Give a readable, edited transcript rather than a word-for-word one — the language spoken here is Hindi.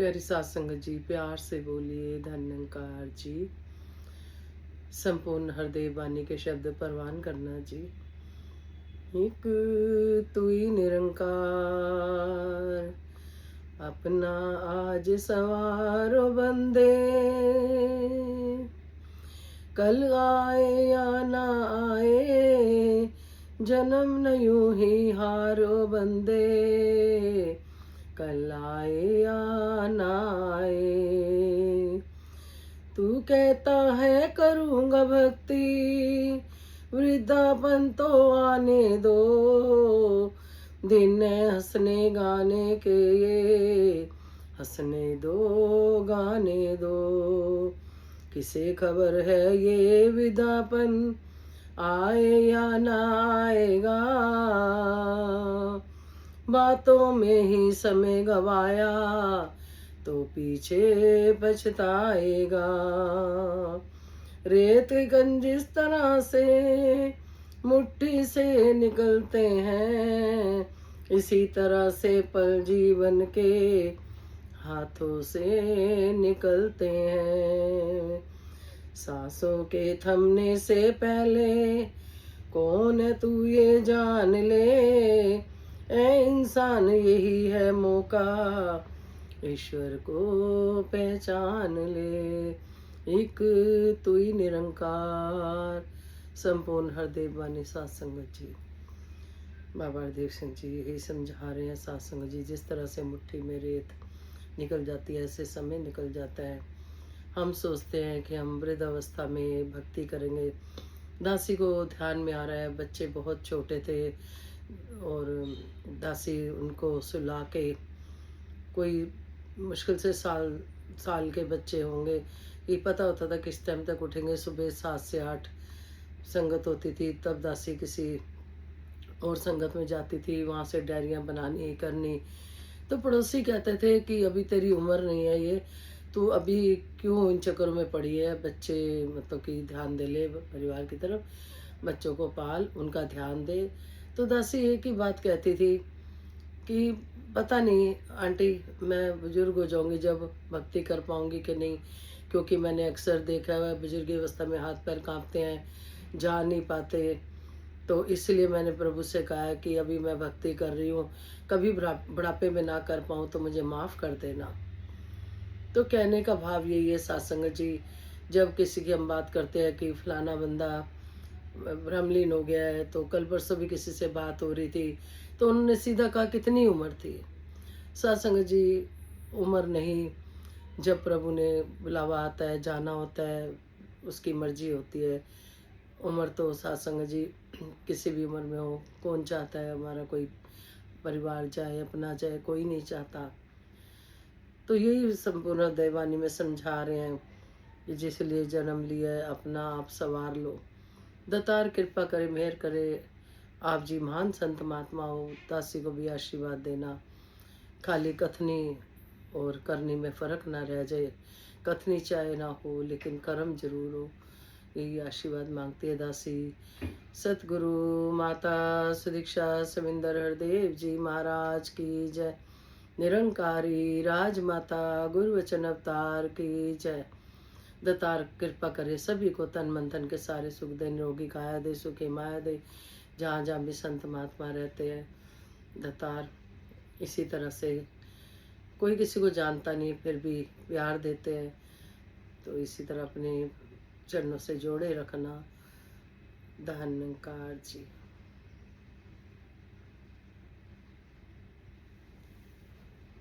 प्यारी सात संगत जी, प्यार से बोलिए धन्यंकार जी। संपूर्ण हृदय वाणी के शब्द परवान करना जी। एक तू ही निरंकार, अपना आज सवारो बंदे, कल आए या ना आए, जन्म न यूं ही हारो बंदे, कल आए या ना आए। तू कहता है करूँगा भक्ति, वृद्धापन तो आने दो, दिन है हंसने गाने के, ये हंसने दो गाने दो। किसे खबर है ये विदापन आए या ना आएगा, बातों में ही समय गवाया तो पीछे पछताएगा। रेत के कण जिस तरह से मुट्ठी से निकलते हैं, इसी तरह से पल जीवन के हाथों से निकलते हैं। सांसों के थमने से पहले कौन है तू ये जान ले, ए इंसान यही है मौका, ईश्वर को पहचान ले। एक तू ही निरंकार। संपूर्ण हृदय वाणी सात संगत जी। बाबा हरदेव सिंह जी यही समझा रहे हैं सात संगत जी। जिस तरह से मुट्ठी में रेत निकल जाती है, ऐसे समय निकल जाता है। हम सोचते हैं कि हम वृद्ध अवस्था में भक्ति करेंगे। दासी को ध्यान में आ रहा है, बच्चे बहुत छोटे थे और दासी उनको सुला के, कोई मुश्किल से साल के बच्चे होंगे, ये पता होता था किस टाइम तक उठेंगे। सुबह 7 से 8 संगत होती थी, तब दासी किसी और संगत में जाती थी, वहाँ से डायरियाँ बनानी करनी। तो पड़ोसी कहते थे कि अभी तेरी उम्र नहीं है, ये तू अभी क्यों इन चक्करों में पड़ी है, बच्चे मतलब कि ध्यान दे ले परिवार की तरफ, बच्चों को पाल, उनका ध्यान दे। तो दासी एक ही बात कहती थी कि पता नहीं आंटी, मैं बुजुर्ग हो जाऊंगी जब भक्ति कर पाऊंगी कि नहीं, क्योंकि मैंने अक्सर देखा है बुजुर्ग अवस्था में हाथ पैर कांपते हैं, जा नहीं पाते। तो इसलिए मैंने प्रभु से कहा है कि अभी मैं भक्ति कर रही हूँ, कभी बुढ़ापे में ना कर पाऊँ तो मुझे माफ़ कर देना। तो कहने का भाव यही है सत्संग जी, जब किसी की हम बात करते हैं कि फलाना बंदा भ्रमलीन हो गया है, तो कल परसों भी किसी से बात हो रही थी, तो उन्होंने सीधा कहा कितनी उम्र थी। सत्संग जी, उम्र नहीं, जब प्रभु ने बुलावा आता है, जाना होता है, उसकी मर्जी होती है। उम्र तो सत्संग जी किसी भी उम्र में हो, कौन चाहता है हमारा कोई परिवार जाए, अपना जाए, कोई नहीं चाहता। तो यही संपूर्ण दैवानी में समझा रहे हैं कि जिस लिए जन्म लिया है अपना आप सवार लो। दतार कृपा करे, मेहर करे, आप जी महान संत महात्मा हो, दासी को भी आशीर्वाद देना। खाली कथनी और करनी में फ़र्क ना रह जाए, कथनी चाहे ना हो लेकिन कर्म जरूर हो, यही आशीर्वाद मांगती है दासी। सतगुरु माता सुदीक्षा सविंदर हरदेव जी महाराज की जय। निरंकारी राजमाता गुरु वचन अवतार की जय। दतार कृपा करे सभी को, तन मन धन के सारे सुख दे, निरोगी काया दे, सुखी माया दे, जहाँ जहाँ भी संत महात्मा रहते हैं। दतार इसी तरह से, कोई किसी को जानता नहीं फिर भी प्यार देते हैं, तो इसी तरह अपने चरणों से जोड़े रखना। धन्यकार जी।